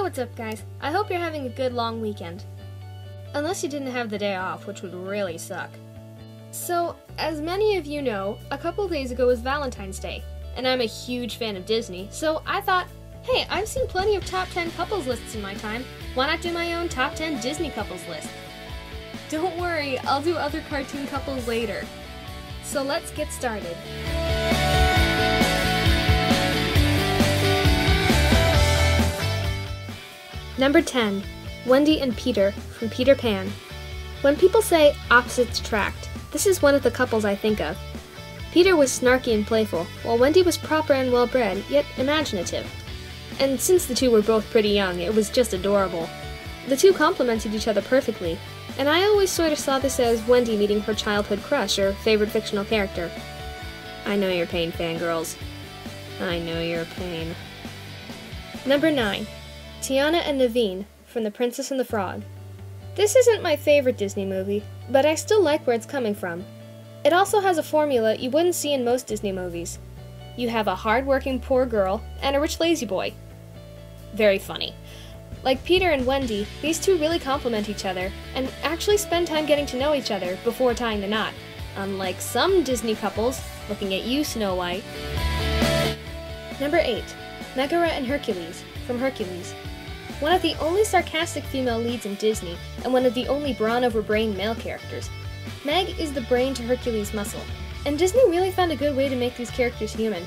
what's up, guys? I hope you're having a good long weekend. Unless you didn't have the day off, which would really suck. So, as many of you know, a couple days ago was Valentine's Day, and I'm a huge fan of Disney, so I thought, hey, I've seen plenty of top 10 couples lists in my time, why not do my own top 10 Disney couples list? Don't worry, I'll do other cartoon couples later. So let's get started. Number 10. Wendy and Peter from Peter Pan. When people say opposites attract, this is one of the couples I think of. Peter was snarky and playful, while Wendy was proper and well-bred, yet imaginative. And since the two were both pretty young, it was just adorable. The two complemented each other perfectly, and I always sort of saw this as Wendy meeting her childhood crush or favorite fictional character. I know your pain, fangirls. I know your pain. Number 9. TIANA and NAVEEN from The Princess and the Frog. This isn't my favorite Disney movie, but I still like where it's coming from. It also has a formula you wouldn't see in most Disney movies. You have a hard-working poor girl and a rich lazy boy. Very funny. Like Peter and Wendy, these two really complement each other and actually spend time getting to know each other before tying the knot, unlike some Disney couples. Looking at you, Snow White. Number 8. MEGARA and HERCULES from Hercules. One of the only sarcastic female leads in Disney, and one of the only brawn-over-brain male characters. Meg is the brain to Hercules' muscle, and Disney really found a good way to make these characters human.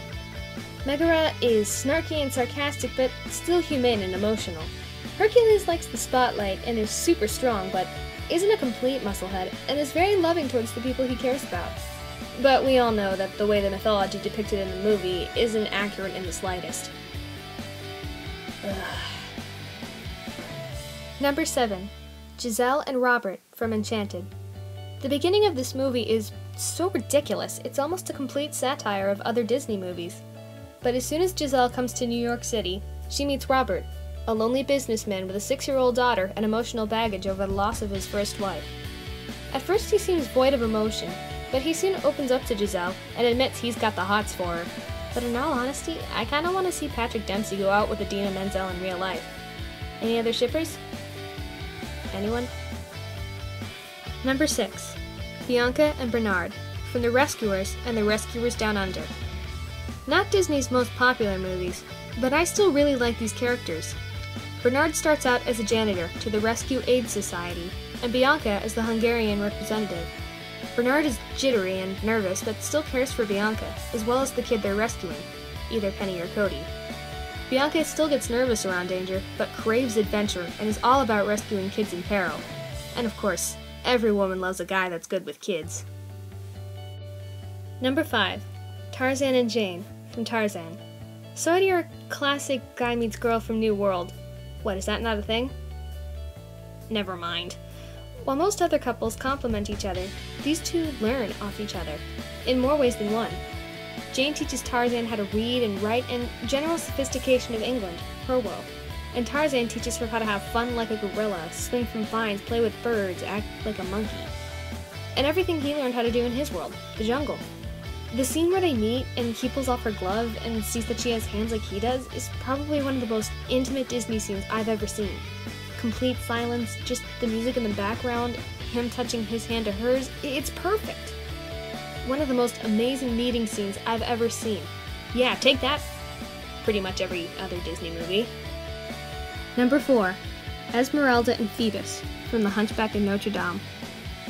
MEGARA is snarky and sarcastic, but still humane and emotional. Hercules likes the spotlight and is super strong, but isn't a complete musclehead, and is very loving towards the people he cares about. But we all know that the way the mythology depicted in the movie isn't accurate in the slightest. Ugh. Number 7. Giselle and Robert from Enchanted. The beginning of this movie is so ridiculous, it's almost a complete satire of other Disney movies. But as soon as Giselle comes to New York City, she meets Robert, a lonely businessman with a 6-year-old daughter and emotional baggage over the loss of his first wife. At first he seems void of emotion, but he soon opens up to Giselle and admits he's got the hots for her. But in all honesty, I kinda wanna see Patrick Dempsey go out with Idina Menzel in real life. Any other shippers? Anyone? Number 6. Bianca and Bernard from The Rescuers and The Rescuers Down Under. Not Disney's most popular movies, but I still really like these characters. Bernard starts out as a janitor to the Rescue Aid Society, and Bianca as the Hungarian representative. Bernard is jittery and nervous, but still cares for Bianca, as well as the kid they're rescuing, either Penny or Cody. Bianca still gets nervous around danger, but craves adventure and is all about rescuing kids in peril. And of course, every woman loves a guy that's good with kids. Number 5. Tarzan and Jane from Tarzan. Sorry, you're a classic guy meets girl from New World. What, is that not a thing? Never mind. While most other couples complement each other, these two learn off each other, in more ways than one. Jane teaches Tarzan how to read and write and general sophistication of England, her world. And Tarzan teaches her how to have fun like a gorilla, swing from vines, play with birds, act like a monkey. And everything he learned how to do in his world, the jungle. The scene where they meet and he pulls off her glove and sees that she has hands like he does is probably one of the most intimate Disney scenes I've ever seen. Complete silence, just the music in the background, him touching his hand to hers, it's perfect. One of the most amazing meeting scenes I've ever seen. Yeah, take that. Pretty much every other Disney movie. Number 4. Esmerelda and Phoebus from The Hunchback of Notre Dame.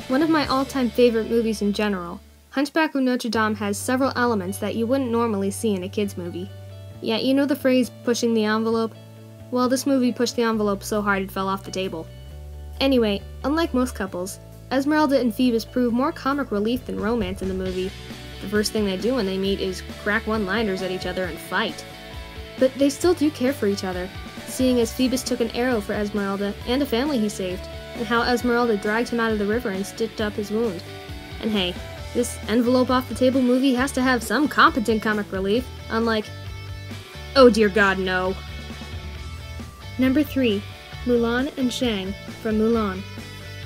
One of my all-time favorite movies in general, Hunchback of Notre Dame has several elements that you wouldn't normally see in a kids' movie. Yeah, you know the phrase, pushing the envelope? Well, this movie pushed the envelope so hard it fell off the table. Anyway, unlike most couples, Esmeralda and Phoebus prove more comic relief than romance in the movie. The first thing they do when they meet is crack one-liners at each other and fight. But they still do care for each other, seeing as Phoebus took an arrow for Esmeralda and a family he saved, and how Esmeralda dragged him out of the river and stitched up his wound. And hey, this envelope off the table movie has to have some competent comic relief, unlike, oh dear God, no. Number 3. Mulan and Shang from Mulan.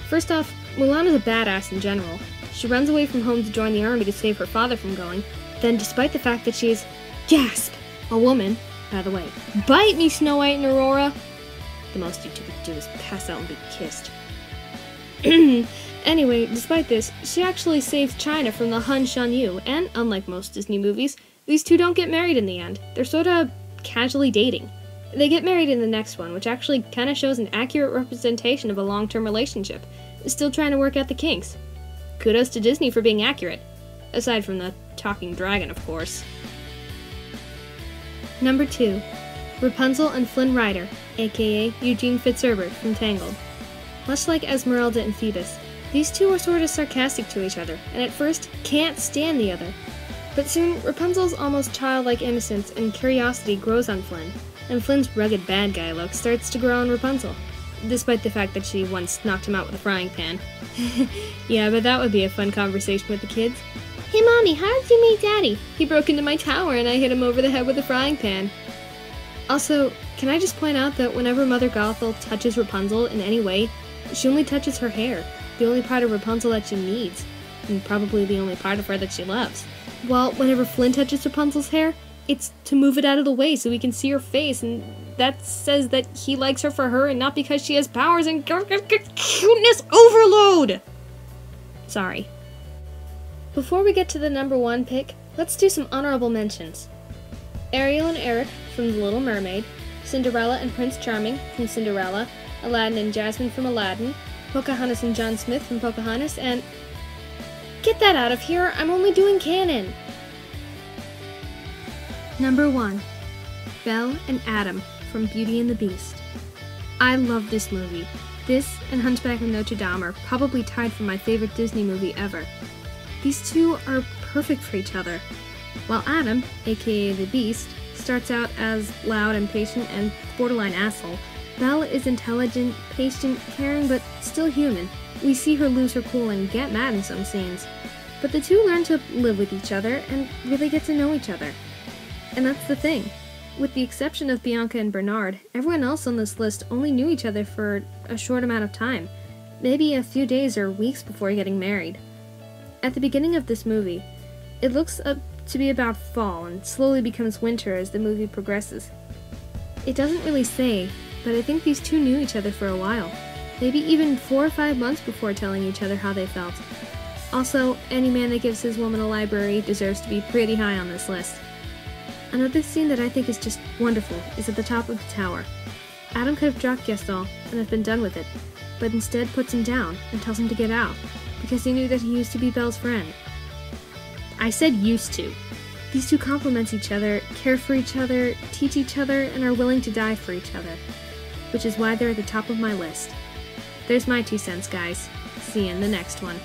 First off, Mulan is a badass in general. She runs away from home to join the army to save her father from going. Then, despite the fact that she is, gasp, a woman, by the way, bite me, Snow White and Aurora! The most you two could do is pass out and be kissed. Anyway, despite this, she actually saves China from the Hun Shan Yu, and unlike most Disney movies, these two don't get married in the end. They're sorta casually dating. They get married in the next one, which actually kinda shows an accurate representation of a long-term relationship. Still trying to work out the kinks. Kudos to Disney for being accurate. Aside from the talking dragon, of course. Number 2. Rapunzel and Flynn Rider, aka Eugene FITZHERBERT from Tangled. Much like Esmerelda and Phoebus, these two are sort of sarcastic to each other, and at first can't stand the other. But soon, Rapunzel's almost childlike innocence and curiosity grows on Flynn, and Flynn's rugged bad guy look starts to grow on Rapunzel, despite the fact that she once knocked him out with a frying pan. Yeah, but that would be a fun conversation with the kids. Hey Mommy, how did you meet Daddy? He broke into my tower and I hit him over the head with a frying pan. Also, can I just point out that whenever Mother Gothel touches Rapunzel in any way, she only touches her hair, the only part of Rapunzel that she needs, and probably the only part of her that she loves. While whenever Flynn touches Rapunzel's hair, it's to move it out of the way so we can see her face, and that says that he likes her for her and not because she has powers and cuteness overload! Sorry. Before we get to the number 1 pick, let's do some honorable mentions. Ariel and Eric from The Little Mermaid, Cinderella and Prince Charming from Cinderella, Aladdin and Jasmine from Aladdin, Pocahontas and John Smith from Pocahontas, and... Get that out of here! I'm only doing canon! Number 1. Belle and Adam from Beauty and the Beast. I love this movie. This and Hunchback of Notre Dame are probably tied for my favorite Disney movie ever. These two are perfect for each other. While Adam, aka the Beast, starts out as loud, impatient, and borderline asshole, Belle is intelligent, patient, caring, but still human. We see her lose her cool and get mad in some scenes. But the two learn to live with each other and really get to know each other. And that's the thing. With the exception of Bianca and Bernard, everyone else on this list only knew each other for a short amount of time, maybe a few days or weeks before getting married. At the beginning of this movie, it looks up to be about fall and slowly becomes winter as the movie progresses. It doesn't really say, but I think these two knew each other for a while, maybe even 4 or 5 months before telling each other how they felt. Also, any man that gives his woman a library deserves to be pretty high on this list. Another scene that I think is just wonderful is at the top of the tower. Adam could have dropped Gaston and have been done with it, but instead puts him down and tells him to get out, because he knew that he used to be Belle's friend. I said used to. These two complement each other, care for each other, teach each other, and are willing to die for each other, which is why they're at the top of my list. There's my 2 cents, guys. See you in the next one.